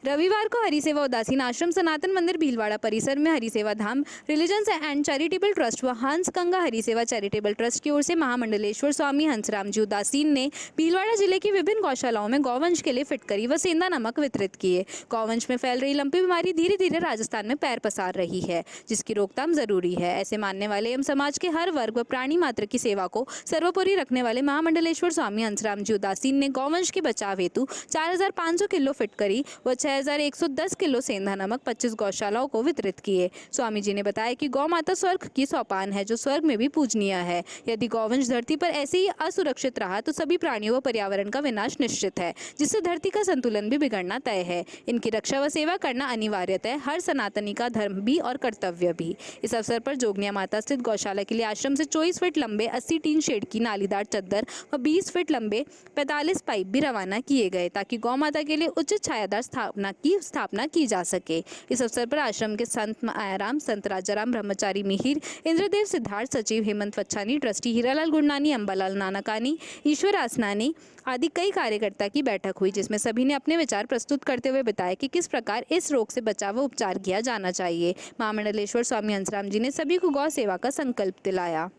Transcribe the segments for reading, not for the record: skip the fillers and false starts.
रविवार को हरिसेवा उदासीन आश्रम सनातन मंदिर भीलवाड़ा परिसर में हरिसेवा धाम रिलीजन्स एंड चैरिटेबल ट्रस्ट व हंस गंगा हरिसेवा चैरिटेबल ट्रस्ट की ओर से महामंडलेश्वर स्वामी हंसराम जी उदासीन ने भीलवाड़ा जिले की विभिन्न गौशालाओं में गौवंश के लिए फिटकरी व सेंधा नमक वितरित किए। गौवंश में फैल रही लंपी बीमारी धीरे धीरे राजस्थान में पैर पसार रही है, जिसकी रोकथाम जरूरी है। ऐसे मानने वाले एवं समाज के हर वर्ग व प्राणी मात्र की सेवा को सर्वोपरि रखने वाले महामंडलेश्वर स्वामी हंसराम जी उदासीन ने गौवंश के बचाव हेतु 4500 किलो फिटकरी व 6110 किलो सेंधा नमक 25 गौशालाओं को वितरित किए। स्वामी जी ने बताया कि गौ माता स्वर्ग की सोपान है, जो स्वर्ग में भी पूजनीय है। यदि गौवंश धरती पर ऐसे ही असुरक्षित रहा तो सभी प्राणियों व पर्यावरण का विनाश निश्चित है, जिससे धरती का संतुलन भी बिगड़ना तय है। इनकी रक्षा व सेवा करना अनिवार्यता है, हर सनातनी का धर्म भी और कर्तव्य भी। इस अवसर पर जोगनिया माता स्थित गौशाला के लिए आश्रम से 24 फीट लंबे 80 टीन शेड की नालीदार चद्दर व 20 फीट लंबे 45 पाइप भी रवाना किए गए, ताकि गौ माता के लिए उचित छायादार स्थापना की जा सके। इस अवसर पर आश्रम के संत आयाराम, संत राजाराम ब्रह्मचारी मिहिर, इंद्रदेव सिद्धार्थ, सचिव हेमंत वच्छानी, ट्रस्टी हीरालाल गुरनानी, अंबालाल नानकानी, ईश्वर आसनानी आदि कई कार्यकर्ता की बैठक हुई, जिसमें सभी ने अपने विचार प्रस्तुत करते हुए बताया कि किस प्रकार इस रोग से बचाव व उपचार किया जाना चाहिए। महामंडलेश्वर स्वामी हंसराम जी ने सभी को गौ सेवा का संकल्प दिलाया।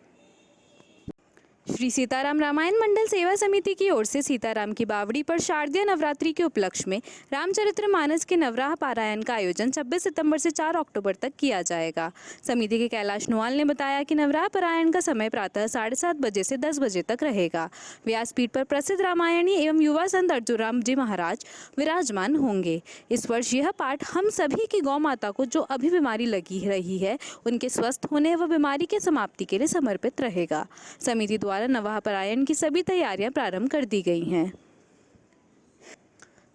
श्री सीताराम रामायण मंडल सेवा समिति की ओर से सीताराम की बावड़ी पर शारदीय नवरात्रि के उपलक्ष्य में रामचरितमानस के नवराह पारायण का आयोजन 26 सितंबर से 4 अक्टूबर तक किया जाएगा। समिति के कैलाश नुआल ने बताया कि नवराह पारायण का समय प्रातः 7:30 बजे से 10 बजे तक रहेगा। व्यासपीठ पर प्रसिद्ध रामायणी एवं युवा संत अर्जुनराम जी महाराज विराजमान होंगे। इस वर्ष यह पाठ हम सभी की गौ माता को जो अभी बीमारी लगी रही है, उनके स्वस्थ होने व बीमारी के समाप्ति के लिए समर्पित रहेगा। समिति द्वारा नवराह पारायण की सभी तैयारियां प्रारंभ कर दी गई हैं।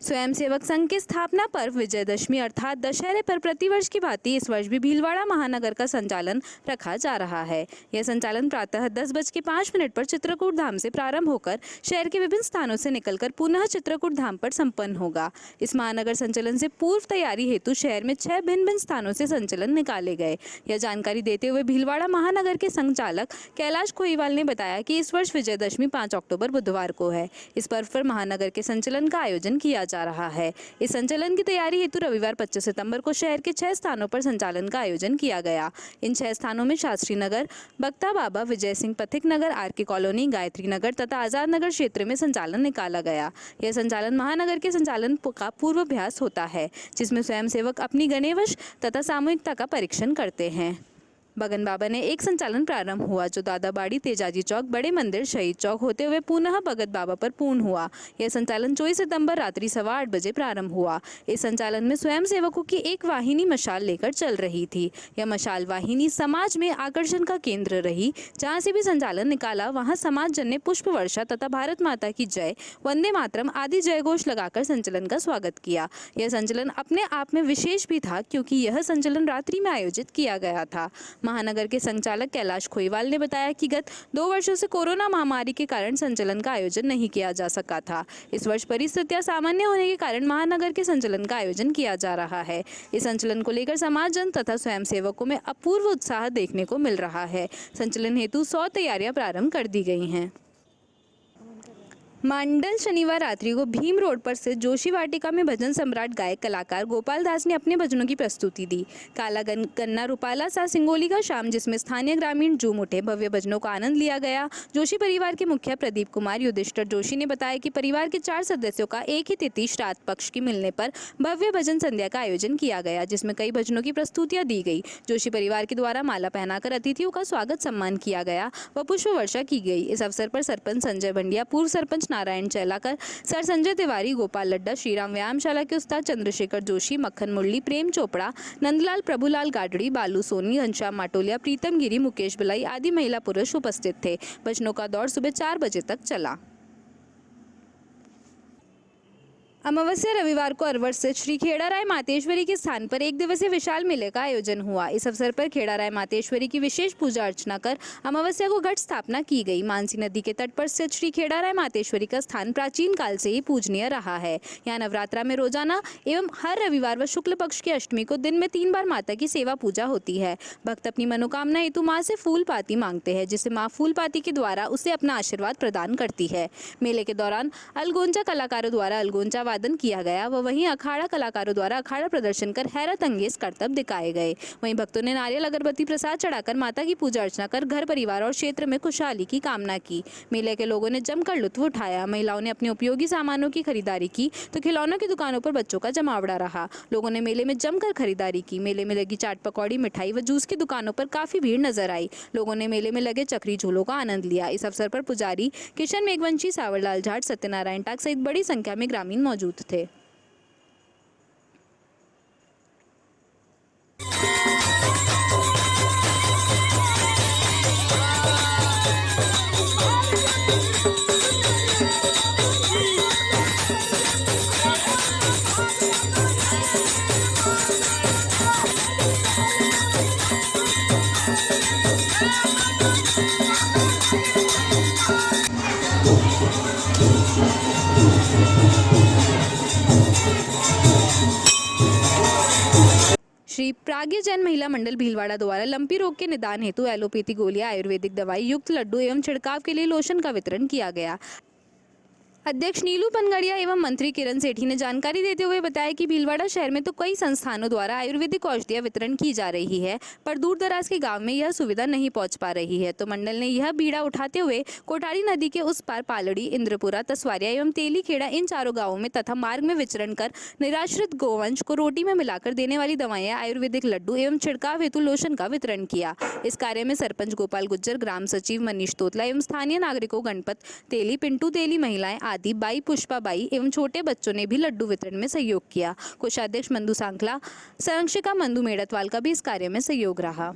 स्वयंसेवक संघ के स्थापना पर्व विजयदशमी अर्थात दशहरे पर प्रतिवर्ष की भांति इस वर्ष भी भीलवाड़ा महानगर का संचालन रखा जा रहा है। यह संचालन प्रातः 10:05 पर चित्रकूट धाम से प्रारंभ होकर शहर के विभिन्न स्थानों से निकलकर पुनः चित्रकूट धाम पर संपन्न होगा। इस महानगर संचलन से पूर्व तैयारी हेतु शहर में 6 भिन्न स्थानों से संचलन निकाले गए। यह जानकारी देते हुए भीलवाड़ा महानगर के संचालक कैलाश खोईवाल ने बताया कि इस वर्ष विजयदशमी 5 अक्टूबर बुधवार को है। इस पर्व पर महानगर के संचलन का आयोजन किया जा रहा है। इस संचलन की तैयारी हेतु रविवार 25 सितंबर को शहर के 6 स्थानों पर संचालन का आयोजन किया गया। इन 6 स्थानों में शास्त्री नगर, बख्ता बाबा, विजय सिंह पथिक नगर, आरके कॉलोनी, गायत्री नगर तथा आजाद नगर क्षेत्र में संचालन निकाला गया। यह संचालन महानगर के संचालन का पूर्वाभ्यास होता है, जिसमें स्वयंसेवक अपनी गणेवश तथा सामूहिकता का परीक्षण करते हैं। बगन बाबा ने एक संचालन प्रारंभ हुआ, जो दादाबाड़ी, तेजाजी चौक, बड़े मंदिर, शहीद चौक होते हुए पुनः भगत बाबा पर पूर्ण हुआ। यह संचालन 24 सितंबर रात्रि 8:15 बजे प्रारंभ हुआ। इस संचालन में स्वयंसेवकों की एक वाहिनी मशाल लेकर चल रही थी। यह मशाल वाहिनी समाज में आकर्षण का केंद्र रही। जहां से भी संचालन निकाला, वहां समाज जन ने पुष्प वर्षा तथा भारत माता की जय, वंदे मातरम आदि जयघोष लगाकर संचलन का स्वागत किया। यह संचलन अपने आप में विशेष भी था, क्योंकि यह संचलन रात्रि में आयोजित किया गया था। महानगर के संचालक कैलाश खोईवाल ने बताया कि गत 2 वर्षों से कोरोना महामारी के कारण संचलन का आयोजन नहीं किया जा सका था। इस वर्ष परिस्थितियां सामान्य होने के कारण महानगर के संचलन का आयोजन किया जा रहा है। इस संचलन को लेकर समाज जन तथा स्वयंसेवकों में अपूर्व उत्साह देखने को मिल रहा है। संचलन हेतु 100 तैयारियां प्रारंभ कर दी गई हैं। मंडल शनिवार रात्रि को भीम रोड पर स्थित जोशी वाटिका में भजन सम्राट गायक कलाकार गोपाल दास ने अपने भजनों की प्रस्तुति दी। काला गन्ना रूपाला सा सिंगोली का शाम, जिसमें स्थानीय ग्रामीण झूम उठे। भव्य भजनों का आनंद लिया गया। जोशी परिवार के मुखिया प्रदीप कुमार युधिष्ठिर जोशी ने बताया कि परिवार के 4 सदस्यों का एक ही तिथि श्राद्ध पक्ष की मिलने पर भव्य भजन संध्या का आयोजन किया गया, जिसमें कई भजनों की प्रस्तुतियां दी गई। जोशी परिवार के द्वारा माला पहनाकर अतिथियों का स्वागत सम्मान किया गया व पुष्प वर्षा की गई। इस अवसर पर सरपंच संजय बंडिया, पूर्व सरपंच नारायण चैलाकर, सर संजय तिवारी, गोपाल लड्डा, श्रीराम व्यायामशाला के उस्ताद चंद्रशेखर जोशी, मक्खन मुरली, प्रेम चोपड़ा, नंदलाल, प्रभुलाल गाडड़ी, बालू सोनी, घनश्याम माटोलिया, प्रीतम गिरी, मुकेश बिलाई आदि महिला पुरुष उपस्थित थे। भजनों का दौर सुबह 4 बजे तक चला। अमावस्या रविवार को अरवल स्थित श्री खेड़ाराय मातेश्वरी के स्थान पर 1 दिवसीय विशाल मेले का आयोजन हुआ। इस अवसर पर खेड़ाराय मातेश्वरी की विशेष पूजा अर्चना कर अमावस्या को घट स्थापना की गई। मानसी नदी के तट पर स्थित श्री खेड़ाराय मातेश्वरी का स्थान प्राचीन काल से ही पूजनीय रहा है। यहाँ नवरात्रा में रोजाना एवं हर रविवार व शुक्ल पक्ष की अष्टमी को दिन में 3 बार माता की सेवा पूजा होती है। भक्त अपनी मनोकामना हेतु माँ से फूल पाती मांगते हैं, जिससे माँ फूल पाती के द्वारा उसे अपना आशीर्वाद प्रदान करती है। मेले के दौरान अलगोंजा कलाकारों द्वारा अलगोंजा वादन किया गया व वहीं अखाड़ा कलाकारों द्वारा अखाड़ा प्रदर्शन कर हैरत अंगेज करतब दिखाए गए। वहीं भक्तों ने नारियल अगरबत्ती प्रसाद चढ़ाकर माता की पूजा अर्चना कर घर परिवार और क्षेत्र में खुशहाली की कामना की। मेले के लोगों ने जमकर लुत्फ उठाया। महिलाओं ने अपने उपयोगी सामानों की खरीदारी की तो खिलौनों की दुकानों पर बच्चों का जमावड़ा रहा। लोगों ने मेले में जमकर खरीदारी की। मेले में लगी चाट पकौड़ी, मिठाई व जूस की दुकानों पर काफी भीड़ नजर आई। लोगों ने मेले में लगे चक्री झूलों का आनंद लिया। इस अवसर पर पुजारी किशन मेघवंशी, सावरलाल जाट, सत्यनारायण टाक सहित बड़ी संख्या में ग्रामीण मौजूद थे। श्री प्राज्ञ जैन महिला मंडल भीलवाड़ा द्वारा लंपी रोग के निदान हेतु एलोपैथी गोलियां, आयुर्वेदिक दवाई युक्त लड्डू एवं छिड़काव के लिए लोशन का वितरण किया गया। अध्यक्ष नीलू पनगड़िया एवं मंत्री किरण सेठी ने जानकारी देते हुए बताया कि भीलवाड़ा शहर में तो कई संस्थानों द्वारा आयुर्वेदिक औषधियां वितरण की जा रही है, पर दूर दराज के गांव में यह सुविधा नहीं पहुंच पा रही है। तो मंडल ने यह बीड़ा उठाते हुए कोटाड़ी नदी के उस पार पालड़ी, इंद्रपुरा, तसवारिया एवं तेली खेड़ा इन चारों गाँवों में तथा मार्ग में विचरण कर निराश्रित गोवंश को रोटी में मिलाकर देने वाली दवाएं, आयुर्वेदिक लड्डू एवं छिड़काव हेतु लोशन का वितरण किया। इस कार्य में सरपंच गोपाल गुज्जर, ग्राम सचिव मनीष तोतला एवं स्थानीय नागरिकों गणपत तेली, पिंटू तेली, महिलाएं आदि, बाई पुष्पाबाई एवं छोटे बच्चों ने भी लड्डू वितरण में सहयोग किया। कोषाध्यक्ष मंदू सांखला, संरक्षिका मंदू मेड़तवाल का भी इस कार्य में सहयोग रहा।